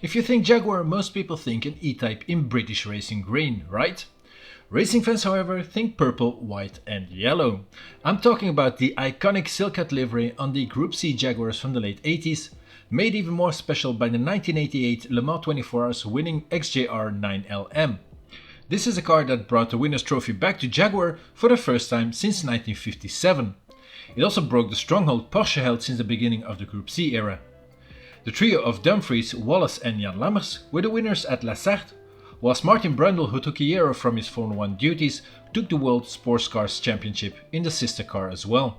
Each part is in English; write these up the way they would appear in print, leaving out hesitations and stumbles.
If you think Jaguar, most people think an E-Type in British racing green, right? Racing fans, however, think purple, white and yellow. I'm talking about the iconic silk-cut livery on the Group C Jaguars from the late 80s, made even more special by the 1988 Le Mans 24 Hours winning XJR-9LM. This is a car that brought the winner's trophy back to Jaguar for the first time since 1957. It also broke the stronghold Porsche held since the beginning of the Group C era. The trio of Dumfries, Wallace and Jan Lammers were the winners at La Sarthe, whilst Martin Brundle, who took a year off from his Formula 1 duties, took the World Sports Cars Championship in the sister car as well.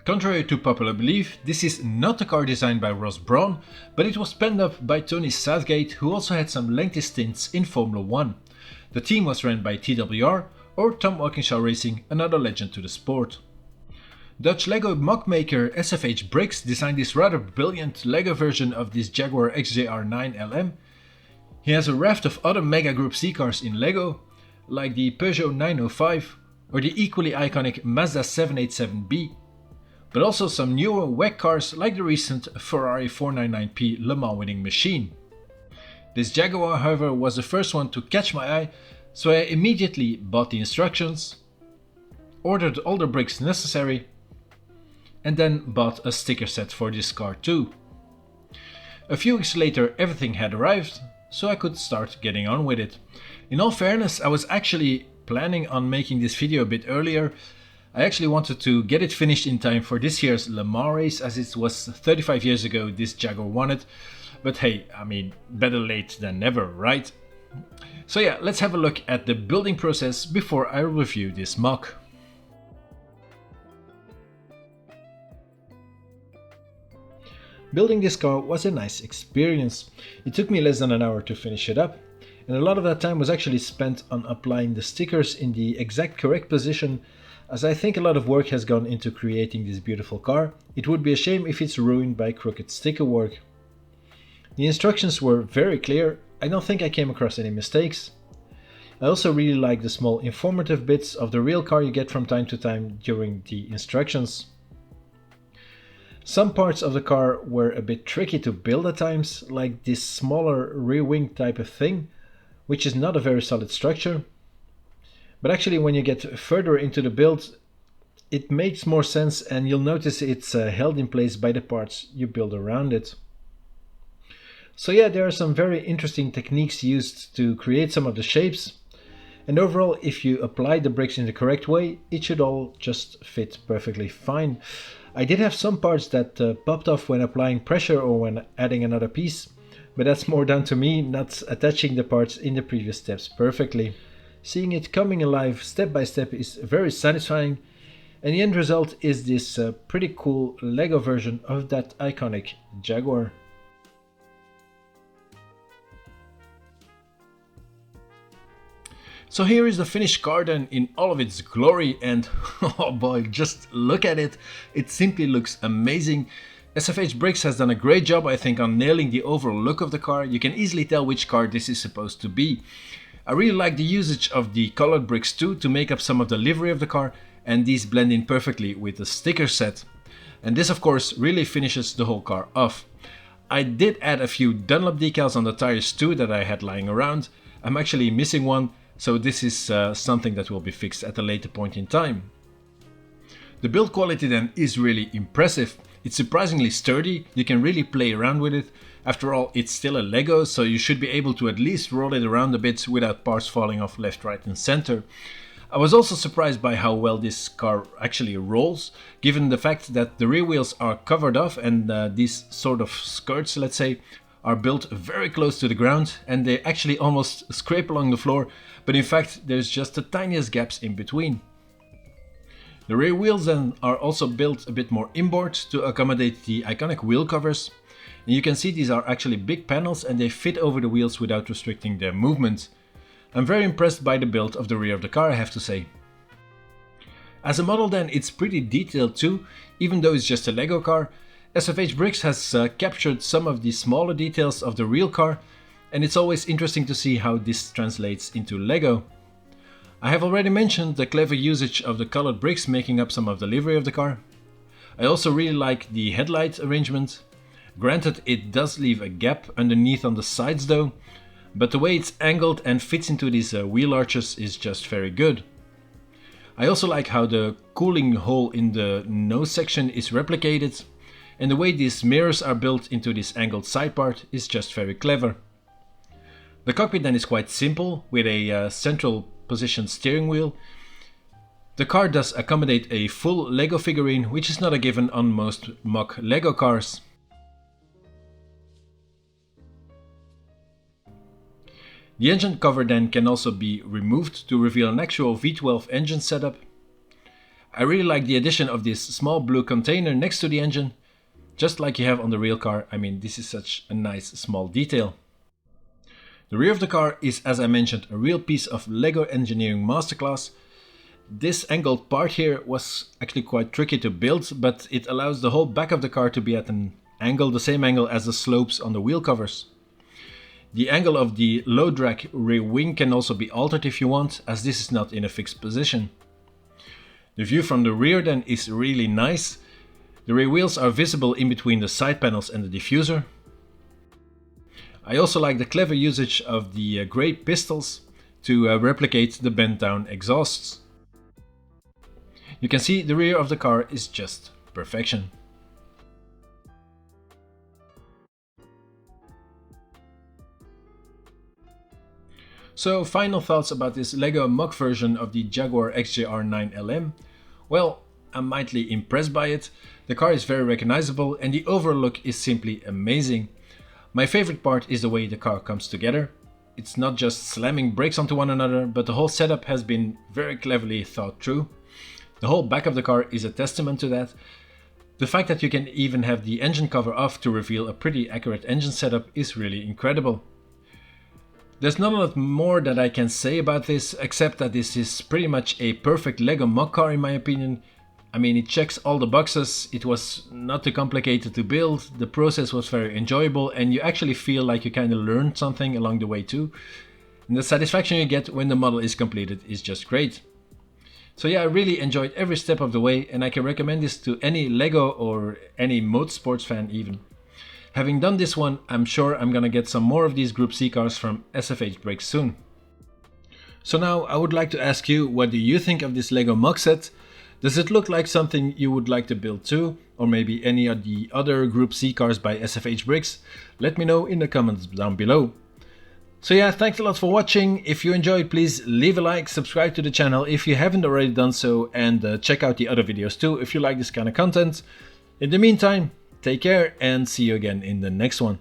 Contrary to popular belief, this is not a car designed by Ross Brawn, but it was penned up by Tony Southgate, who also had some lengthy stints in Formula 1. The team was ran by TWR or Tom Walkinshaw Racing, another legend to the sport. Dutch LEGO MOC maker SFH Bricks designed this rather brilliant LEGO version of this Jaguar XJR-9LM. He has a raft of other Mega Group C cars in LEGO, like the Peugeot 905 or the equally iconic Mazda 787B, but also some newer WEC cars like the recent Ferrari 499P Le Mans winning machine. This Jaguar, however, was the first one to catch my eye, so I immediately bought the instructions, ordered all the bricks necessary, and then bought a sticker set for this car too. A few weeks later everything had arrived, so I could start getting on with it. In all fairness, I was actually planning on making this video a bit earlier. I actually wanted to get it finished in time for this year's Le Mans race, as it was 35 years ago this Jaguar won it. But hey, I mean, better late than never, right? So yeah, let's have a look at the building process before I review this MOC. Building this car was a nice experience. It took me less than an hour to finish it up, and a lot of that time was actually spent on applying the stickers in the exact correct position, as I think a lot of work has gone into creating this beautiful car. It would be a shame if it's ruined by crooked sticker work. The instructions were very clear. I don't think I came across any mistakes. I also really like the small informative bits of the real car you get from time to time during the instructions. Some parts of the car were a bit tricky to build at times, like this smaller rear wing type of thing, which is not a very solid structure. But actually when you get further into the build, it makes more sense, and you'll notice it's held in place by the parts you build around it. So yeah, there are some very interesting techniques used to create some of the shapes, and overall, if you apply the bricks in the correct way, it should all just fit perfectly fine. I did have some parts that popped off when applying pressure or when adding another piece, but that's more down to me not attaching the parts in the previous steps perfectly. Seeing it coming alive step by step is very satisfying, and the end result is this pretty cool LEGO version of that iconic Jaguar. So here is the finished car then in all of its glory, and oh boy, just look at it. It simply looks amazing. SFH Bricks has done a great job, I think, on nailing the overall look of the car. You can easily tell which car this is supposed to be. I really like the usage of the colored bricks too to make up some of the livery of the car, and these blend in perfectly with the sticker set. And this of course really finishes the whole car off. I did add a few Dunlop decals on the tires too that I had lying around. I'm actually missing one, so this is something that will be fixed at a later point in time. The build quality then is really impressive. It's surprisingly sturdy, you can really play around with it. After all, it's still a Lego, so you should be able to at least roll it around a bit without parts falling off left, right and center. I was also surprised by how well this car actually rolls, given the fact that the rear wheels are covered off and these sort of skirts, let's say, are built very close to the ground, and they actually almost scrape along the floor, but in fact there's just the tiniest gaps in between. The rear wheels then are also built a bit more inboard to accommodate the iconic wheel covers, and you can see these are actually big panels and they fit over the wheels without restricting their movement. I'm very impressed by the build of the rear of the car, I have to say. As a model then, it's pretty detailed too, even though it's just a Lego car. SFH Bricks has captured some of the smaller details of the real car, and it's always interesting to see how this translates into Lego. I have already mentioned the clever usage of the colored bricks making up some of the livery of the car. I also really like the headlight arrangement, Granted, it does leave a gap underneath on the sides though, but the way it's angled and fits into these wheel arches is just very good. I also like how the cooling hole in the nose section is replicated, and the way these mirrors are built into this angled side part is just very clever. The cockpit then is quite simple, with a central position steering wheel. The car does accommodate a full LEGO figurine, which is not a given on most MOC LEGO cars. The engine cover then can also be removed to reveal an actual V12 engine setup. I really like the addition of this small blue container next to the engine, just like you have on the real car. I mean, this is such a nice small detail. The rear of the car is, as I mentioned, a real piece of LEGO engineering masterclass. This angled part here was actually quite tricky to build, but it allows the whole back of the car to be at an angle, the same angle as the slopes on the wheel covers. The angle of the low drag rear wing can also be altered if you want, as this is not in a fixed position. The view from the rear then is really nice. The rear wheels are visible in between the side panels and the diffuser. I also like the clever usage of the grey pistols to replicate the bent down exhausts. You can see the rear of the car is just perfection. So, final thoughts about this LEGO MOC version of the Jaguar XJR-9LM. Well, I'm mightily impressed by it. The car is very recognizable and the overall look is simply amazing. My favorite part is the way the car comes together. It's not just slamming brakes onto one another, but the whole setup has been very cleverly thought through. The whole back of the car is a testament to that. The fact that you can even have the engine cover off to reveal a pretty accurate engine setup is really incredible. There's not a lot more that I can say about this, except that this is pretty much a perfect LEGO MOC car in my opinion. I mean, it checks all the boxes, it was not too complicated to build, the process was very enjoyable, and you actually feel like you kind of learned something along the way too. And the satisfaction you get when the model is completed is just great. So yeah, I really enjoyed every step of the way, and I can recommend this to any LEGO or any motorsports fan even. Having done this one, I'm sure I'm gonna get some more of these Group C cars from SFH Bricks soon. So now I would like to ask you, what do you think of this LEGO MOC set? Does it look like something you would like to build too? Or maybe any of the other Group C cars by SFH Bricks? Let me know in the comments down below. So yeah, thanks a lot for watching. If you enjoyed, please leave a like, subscribe to the channel if you haven't already done so, and check out the other videos too if you like this kind of content. In the meantime, take care and see you again in the next one.